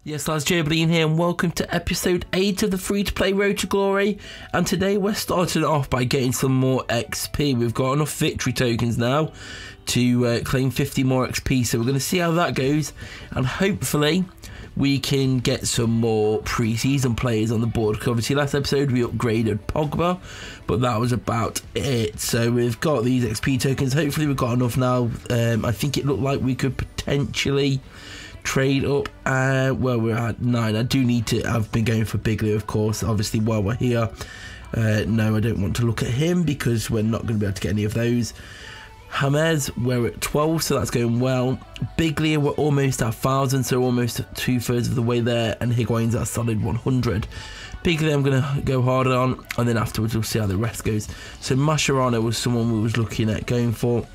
Yes, lads, joebiline here, and welcome to episode 8 of the free-to-play Road to Glory. And today we're starting off by getting some more XP. We've got enough victory tokens now to claim 50 more XP, so we're going to see how that goes. And hopefully we can get some more pre-season players on the board. Because obviously last episode we upgraded Pogba, but that was about it. So we've got these XP tokens. Hopefully we've got enough now. I think it looked like we could potentially trade up. Well, we're at 9. I do need to. I've been going for Bigley, of course, obviously, while we're here. No, I don't want to look at him because we're not going to be able to get any of those. James, we're at 12, so that's going well. Bigley, we're almost at 1,000, so almost 2/3 of the way there, and Higuain's at a solid 100. Bigley I'm going to go harder on, and then afterwards we'll see how the rest goes. So Masherano was someone we was looking at going for.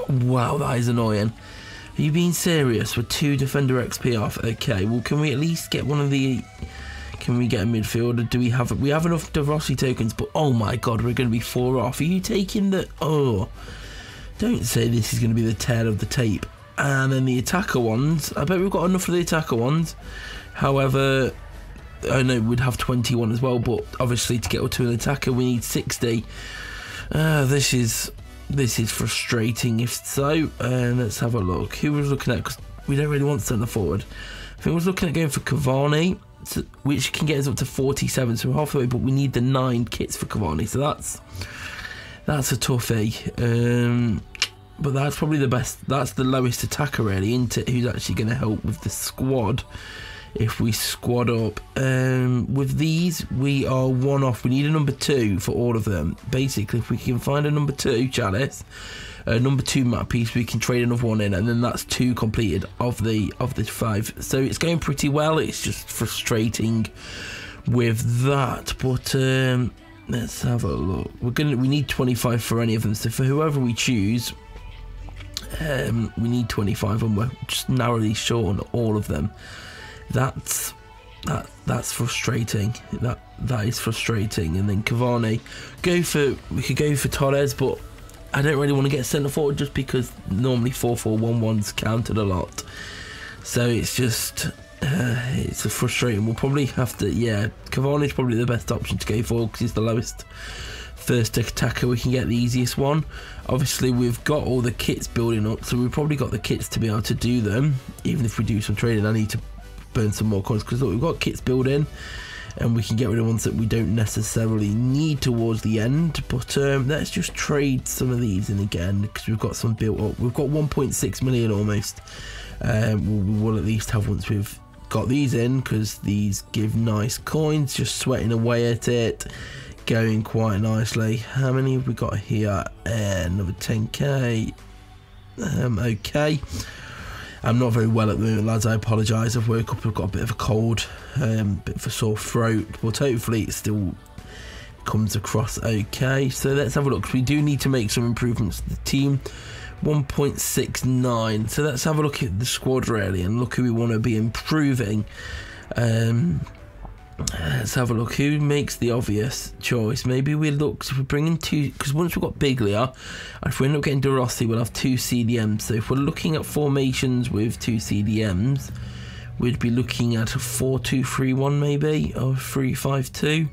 Wow, that is annoying. Are you being serious? We're 2 defender XP off. Okay, well, can we at least get one of the... Can we get a midfielder? Do we have... We have enough Rossi tokens, but oh my god, we're going to be 4 off. Are you taking the... Oh, don't say this is going to be the tail of the tape. And then the attacker ones. I bet we've got enough of the attacker ones. However, I know we'd have 21 as well, but obviously to get up to an attacker, we need 60. This is frustrating, if so. Let's have a look. Who was looking at? Because we don't really want centre forward. I think I was looking at going for Cavani, which can get us up to 47, so we're halfway, but we need the 9 kits for Cavani, so that's a toughie. But that's probably the best. That's the lowest attacker, really, isn't it? Who's actually going to help with the squad if we squad up. With these, we are 1 off. We need a number 2 for all of them. Basically, if we can find a number 2 Chalice, number 2 map piece, we can trade another one in, and then that's 2 completed of the 5. So it's going pretty well. It's just frustrating with that. But let's have a look. We need 25 for any of them. So for whoever we choose, we need 25, and we're just narrowly short on all of them. That's frustrating. That is frustrating. And then Cavani, we could go for Torres, but I don't really want to get centre forward just because normally 4-4-1-1's counted a lot. So it's just it's a frustrating. We'll probably have to, yeah, Cavani's probably the best option to go for because he's the lowest first attacker. We can get the easiest one. Obviously we've got all the kits building up, so we've probably got the kits to be able to do them. Even if we do some trading, I need to burn some more coins because look, we've got kits built in, and we can get rid of ones that we don't necessarily need towards the end. But let's just trade some of these in again because we've got some built up. We've got 1.6 million almost. We will at least have once we've got these in, because these give nice coins. Just sweating away at it, going quite nicely. How many have we got here? Another 10k. Okay. I'm not very well at the moment, lads. I apologise. I've woke up, I've got a bit of a cold, bit of a sore throat, but hopefully it still comes across okay. So let's have a look. We do need to make some improvements to the team. 1.69. So let's have a look at the squad really and look who we want to be improving. Let's have a look. Who makes the obvious choice? Maybe we look, so if we're bringing 2, because once we've got Biglia, if we end up getting De Rossi, we'll have 2 CDMs. So if we're looking at formations with 2 CDMs, we'd be looking at a 4-2-3-1 maybe, or 3-5-2.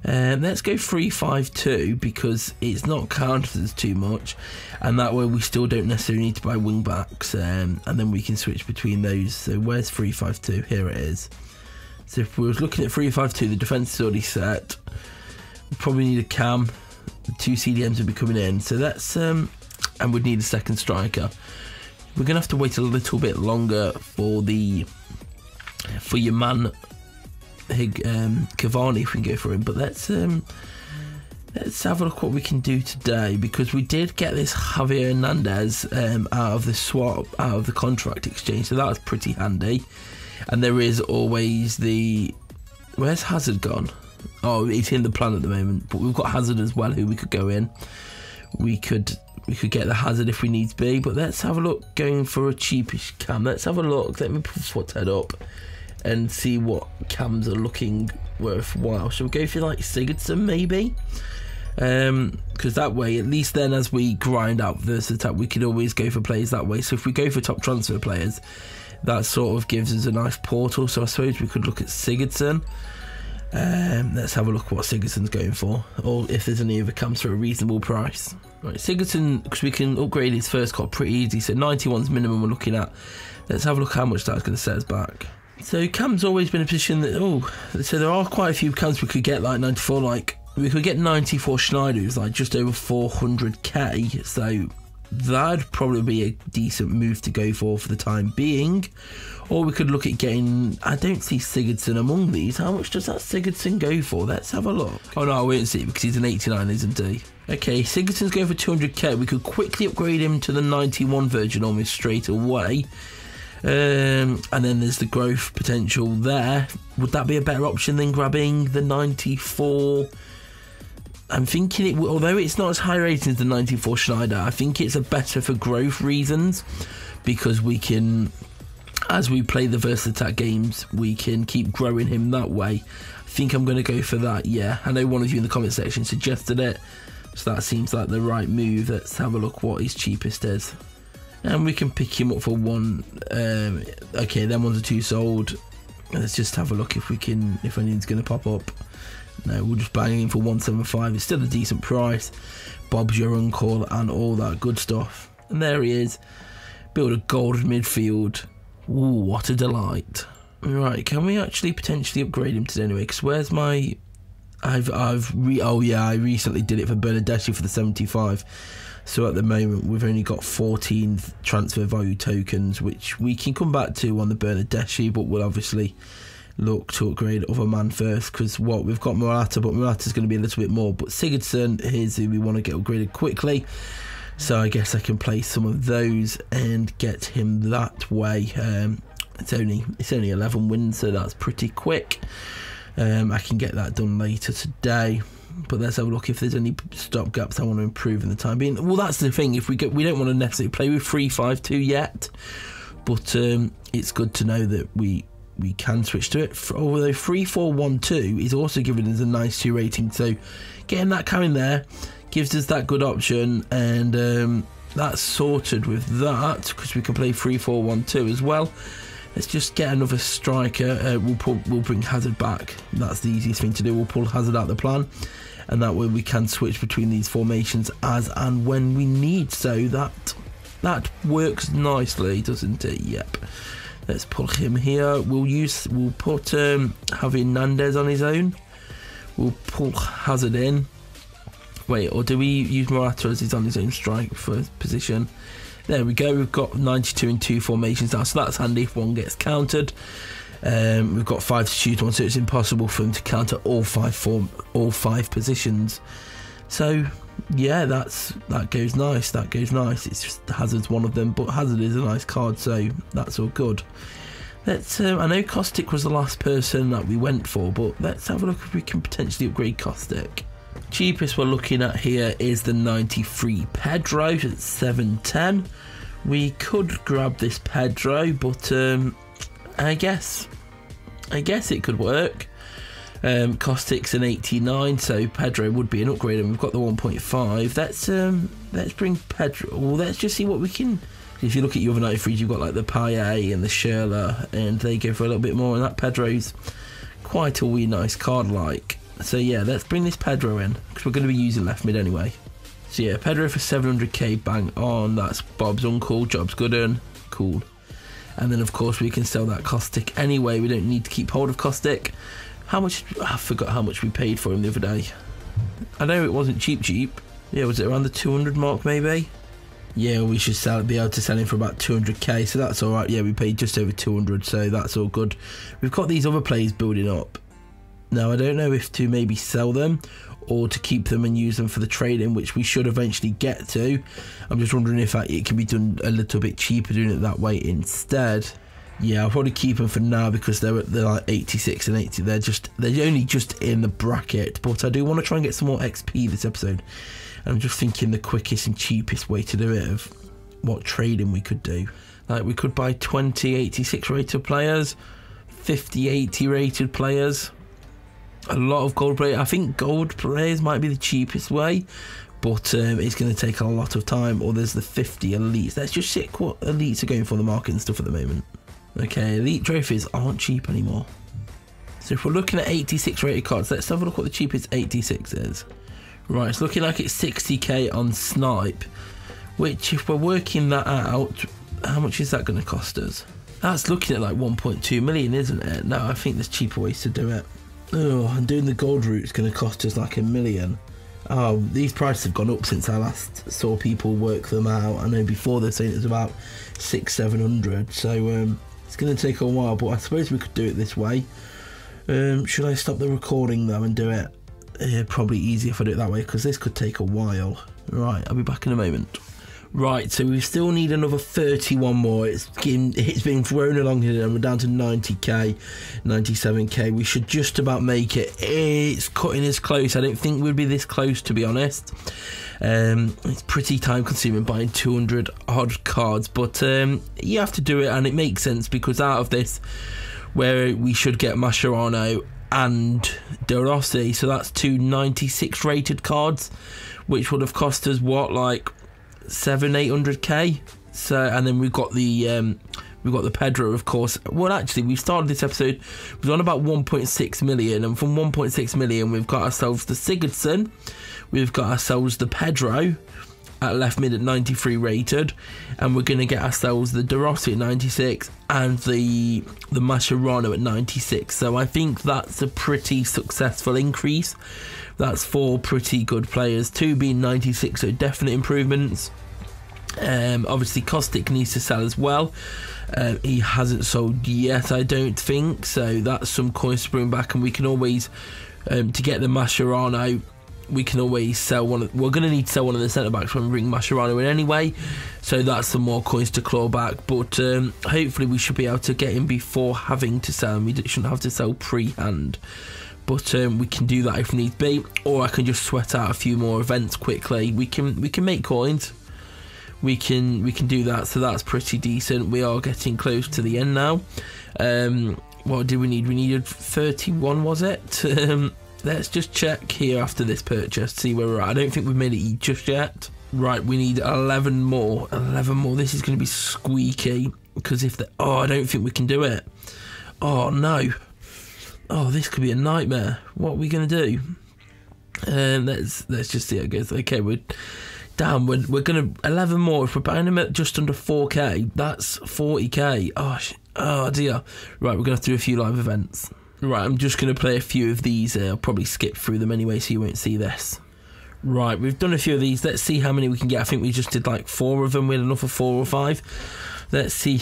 Let's go 3-5-2 because it's not counted as too much, and that way we still don't necessarily need to buy wing backs, and then we can switch between those. So where's 3-5-2? Here it is. So if we were looking at 3-5-2, the defence is already set. We probably need a cam. The 2 CDMs would be coming in. So that's and we'd need a second striker. We're gonna have to wait a little bit longer for your man Cavani if we can go for him. But let's have a look what we can do today, because we did get this Javier Hernandez out of the swap, out of the contract exchange. So that was pretty handy. And there is always the... Where's Hazard gone? Oh, he's in the plan at the moment. But we've got Hazard as well, who we could go in. We could get the Hazard if we need to be. But let's have a look going for a cheapish cam. Let's have a look. Let me put Foothead up and see what cams are looking worthwhile. Shall we go for like Sigurdsson maybe? Because that way, at least then as we grind out this attack, we could always go for players that way. So if we go for top transfer players, that sort of gives us a nice portal. So I suppose we could look at Sigurdsson. Let's have a look what Sigurdsson's going for, or if there's any other comes for a reasonable price. Right, Sigurdsson, because we can upgrade his first card pretty easy, so 91's minimum we're looking at. Let's have a look how much that's going to set us back. So Cam's always been in a position that, so there are quite a few Cams we could get, like 94, like we could get 94 Schneider, who's like just over 400k, so that'd probably be a decent move to go for the time being. Or we could look at getting, I don't see Sigurdsson among these. How much does that Sigurdsson go for? Let's have a look. Oh no, I won't see it because he's an 89, isn't he? Okay, Sigurdsson's going for 200k. We could quickly upgrade him to the 91 version almost straight away. And then there's the growth potential there. Would that be a better option than grabbing the 94? I'm thinking although it's not as high rated as the 94 Schneider, I think it's a better for growth reasons, because we can, as we play the Versatat games, we can keep growing him that way. I think I'm going to go for that, yeah. I know one of you in the comment section suggested it, so that seems like the right move. Let's have a look what his cheapest is. And we can pick him up for one. Okay, them ones are two sold. Let's just have a look if anyone's going to pop up. No, we'll just bang him for 175. It's still a decent price. Bob's your uncle and all that good stuff. And there he is. Build a gold midfield. Ooh, what a delight. Right, can we actually potentially upgrade him today anyway? Because where's my... oh yeah, I recently did it for Bernadeschi for the 75. So at the moment we've only got 14 transfer value tokens, which we can come back to on the Bernadeschi, but we'll obviously look to upgrade other man first, because we've got Morata, but Morata's going to be a little bit more. But Sigurdsson, here's who we want to get upgraded quickly. So I guess I can play some of those and get him that way. It's only 11 wins, so that's pretty quick. I can get that done later today. But let's have a look if there's any stop gaps I want to improve in the time being. Well, that's the thing. If we don't want to necessarily play with 3-5-2 yet, but it's good to know that we can switch to it. Although 3-4-1-2 is also giving us a nice 2 rating, so getting that coming there gives us that good option, and that's sorted with that, because we can play 3-4-1-2 as well. Let's just get another striker. We'll bring Hazard back. That's the easiest thing to do. We'll pull Hazard out of the plan, and that way we can switch between these formations as and when we need. So that works nicely, doesn't it? Yep. Let's pull him here. We'll put Javi Hernandez on his own. We'll pull Hazard in. Wait, or do we use Morata as he's on his own strike for position? There we go. We've got 92 in 2 formations now, so that's handy if one gets countered. We've got 5 to choose one, so it's impossible for them to counter all five positions. So yeah, that goes nice. That goes nice. It's just Hazard's one of them, but Hazard is a nice card, so that's all good. Let's. I know Kostic was the last person that we went for, but let's have a look if we can potentially upgrade Kostic. Cheapest we're looking at here is the 93 Pedro at 710. We could grab this Pedro, but I guess it could work. Kostic's an 89, so Pedro would be an upgrade, and we've got the 1.5. Let's bring Pedro. Well, let's just see what we can. If you look at your other 93s, you've got like the Payet and the Schürrle, and they go for a little bit more, and that Pedro's quite a wee nice card like. So yeah, let's bring this Pedro in, because we're going to be using left mid anyway. So yeah, Pedro for 700k, bang on. That's Bob's uncle, job's good un, cool. And then of course we can sell that Kostic anyway. We don't need to keep hold of Kostic. How much? I forgot how much we paid for him the other day. I know it wasn't cheap. Yeah, was it around the 200 mark maybe? Yeah, we should be able to sell him for about 200k, so that's all right. Yeah, we paid just over 200, so that's all good. We've got these other players building up. Now, I don't know if to maybe sell them or to keep them and use them for the trading, which we should eventually get to. I'm just wondering if it can be done a little bit cheaper doing it that way instead. Yeah, I'll probably keep them for now because they're like 86 and 80. They're only just in the bracket, but I do want to try and get some more XP this episode. And I'm just thinking the quickest and cheapest way to do it of what trading we could do. Like we could buy 20 86 rated players, 50 80 rated players. A lot of gold players. I think gold players might be the cheapest way, but it's going to take a lot of time. Or there's the 50 elites. Let's just check what elites are going for in the market and stuff at the moment. Okay, elite trophies aren't cheap anymore. So if we're looking at 86 rated cards, let's have a look what the cheapest 86 is. Right, it's looking like it's 60k on Snipe, which if we're working that out, how much is that going to cost us? That's looking at like 1.2 million, isn't it? No, I think there's cheaper ways to do it. Oh, and doing the gold route is going to cost us like $1 million. Oh, these prices have gone up since I last saw people work them out. I know before they're saying it was about 600-700, so it's going to take a while, but I suppose we could do it this way. Should I stop the recording though and do it? Probably easier if I do it that way, because this could take a while. Right, I'll be back in a moment. Right, so we still need another 31 more. It's been thrown along here and we're down to 90k, 97k. We should just about make it. It's cutting us close. I don't think we'd be this close, to be honest. It's pretty time consuming buying 200 odd cards, but you have to do it, and it makes sense because out of this, where we should get Masherano and Rossi, so that's two 96 rated cards, which would have cost us what, like 700-800k. So, and then we've got the Pedro, of course. Well, actually, we started this episode, we've on about 1.6 million, and from 1.6 million we've got ourselves the Sigurdsson, we've got ourselves the Pedro at left mid at 93 rated, and we're going to get ourselves the Rossi at 96 and the Masherano at 96. So I think that's a pretty successful increase. That's 4 pretty good players, 2 being 96, so definite improvements. Obviously Kostic needs to sell as well. He hasn't sold yet, I don't think, so that's some coins to bring back, and we can always to get the Masherano, we can always sell one. We're going to need to sell one of the centre backs when we bring Masherano in anyway, so that's some more coins to claw back. But hopefully we should be able to get him before having to sell him. We shouldn't have to sell pre-hand, but we can do that if need be, or I can just sweat out a few more events quickly. We can make coins. We can do that, so that's pretty decent. We are getting close to the end now. What did we need? We needed 31, was it? Let's just check here after this purchase, see where we're at. I don't think we've made it just yet. Right, we need 11 more. 11 more. This is going to be squeaky, because if the... Oh, I don't think we can do it. Oh, no. Oh, this could be a nightmare. What are we going to do? Let's just see how it goes. Okay, we're going to... 11 more. If we're buying them at just under 4k, that's 40k. Oh, dear. Right, we're going to have to do a few live events. Right, I'm just going to play a few of these. I'll probably skip through them anyway, so you won't see this. Right, we've done a few of these. Let's see how many we can get. I think we just did like 4 of them. We had enough for 4 or 5. Let's see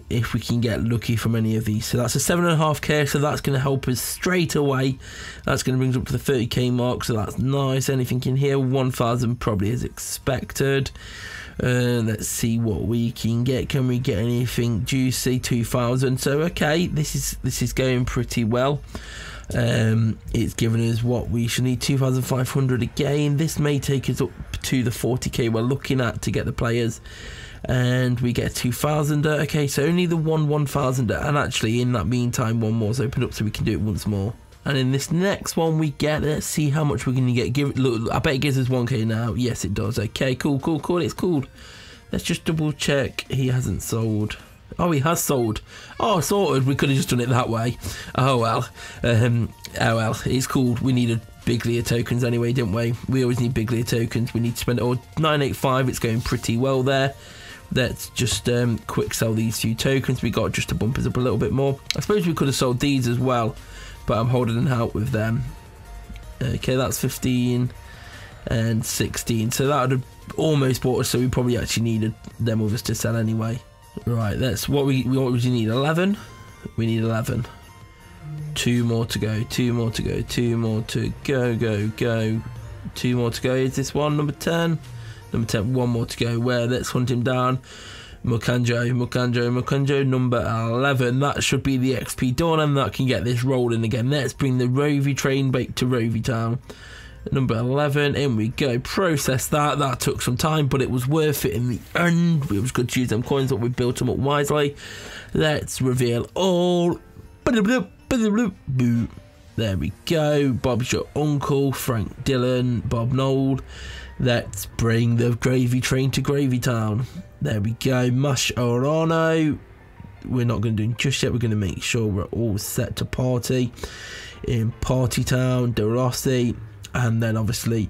if we can get lucky from any of these. So that's a 7.5k, so that's going to help us straight away. That's going to bring us up to the 30k mark, so that's nice. Anything in here? 1,000 probably as expected. Let's see what we can get. Can we get anything juicy? 2,000. So okay, this is going pretty well. It's given us what we should need, 2,500 again. This may take us up to the 40k we're looking at to get the players, and we get 2,000. Okay, so only the 1,000, and actually in that meantime one more's opened up, so we can do it once more. And in this next one we get, let's see how much we're going to get. Look, I bet it gives us 1k now. Yes, it does. Okay, cool. It's cool. Let's just double check. He hasn't sold. Oh, he has sold. Oh, sorted. We could have just done it that way. Oh well. It's cool. We needed big Leah tokens anyway, didn't we? We always need big Leah tokens. We need to spend it all. 985. It's going pretty well there. Let's just quick sell these few tokens. We got just to bump us up a little bit more. I suppose we could have sold these as well, but I'm holding out with them. Okay, that's 15 and 16, so that would have almost bought us, so we probably actually needed them others to sell anyway. Right, that's what would you need? 11? We need 11. 2 more to go, 2 more to go, 2 more to go. 2 more to go. Is this one? Number 10? Number 10, 1 more to go. Where? Let's hunt him down. Mukanjo, number 11. That should be the XP done, and that can get this rolling again. Let's bring the Rovy train back to Rovy Town. Number 11, in we go. Process that. That took some time, but it was worth it in the end. It was good to use them coins, but we built them up wisely. Let's reveal all. There we go. Bob's your uncle. Frank Dillon. Bob Knoll. Let's bring the gravy train to Gravy Town. There we go. Masherano. we're not going to do just yet. We're going to make sure we're all set to party in Party Town, De Rossi, and then obviously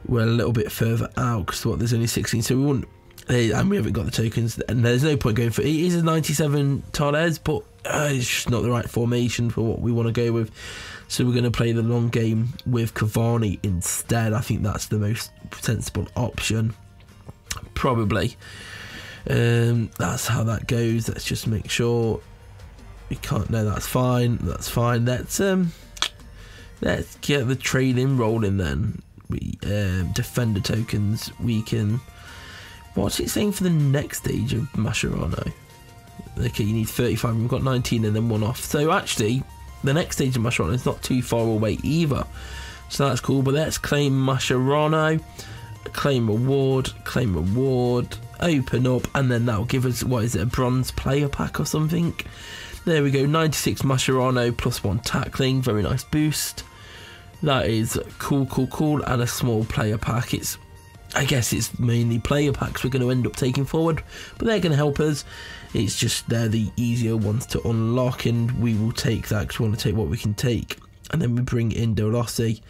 we're a little bit further out because there's only 16, so we wouldn't, and we haven't got the tokens, and there's no point going for it. It is a 97 Torres, but it's just not the right formation for what we want to go with. So we're going to play the long game with Cavani instead. I think that's the most sensible option, probably. That's how that goes. Let's just make sure we can't. No, that's fine. That's fine. Let's get the trading rolling then. We defender tokens. We can. What's it saying for the next stage of Masherano? Okay, you need 35. We've got 19 and then one off. So actually, the next stage of Masherano is not too far away either. So that's cool. But let's claim Masherano. Claim reward. Claim reward. Open up, and then that'll give us, what is it, a bronze player pack or something? There we go, 96 Masherano plus 1 tackling, very nice boost. That is cool, and a small player pack. I guess it's mainly player packs we're going to end up taking forward, but they're going to help us. It's just they're the easier ones to unlock, and we will take that because we want to take what we can take. And then we bring in De Rossi,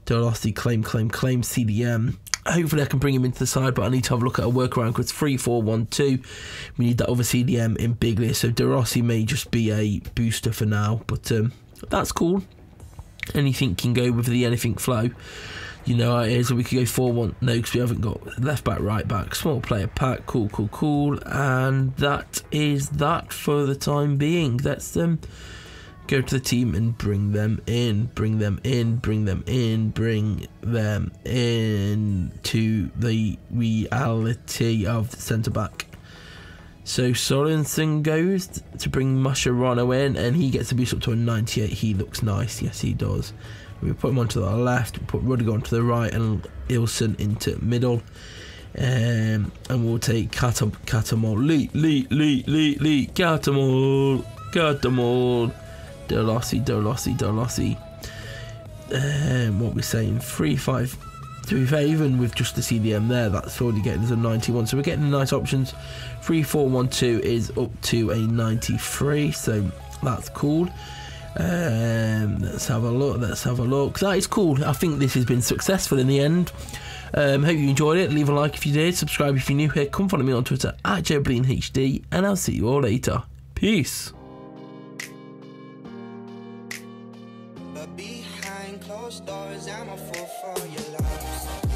claim, CDM. Hopefully I can bring him into the side, but I need to have a look at a workaround because 3-4-1-2. We need that other CDM in Biglia, so De Rossi may just be a booster for now, but that's cool. Anything can go with the anything flow. You know how it is. So we could go 4-1. No, because we haven't got left back, right back. Small player pack. Cool. And that is that for the time being. Let's go to the team and bring them in to the reality of the centre back. So Sorensen goes to bring Mascherano in, and he gets a boost up to a 98. He looks nice, yes he does. We put him onto the left, we put Rudiger onto the right, and Ilson into middle. And we'll take Catamol, Lee, Catamol. De Rossi. What we're saying, 3-5. To be fair, even with just the CDM there, that's already getting us a 91. So we're getting nice options. 3-4-1-2 is up to a 93, so that's cool. Let's have a look. That is cool. I think this has been successful in the end. Hope you enjoyed it. Leave a like if you did. Subscribe if you're new here. Come follow me on Twitter at joebilineHD, and I'll see you all later. Peace. Behind closed doors, I'm a fool for your love.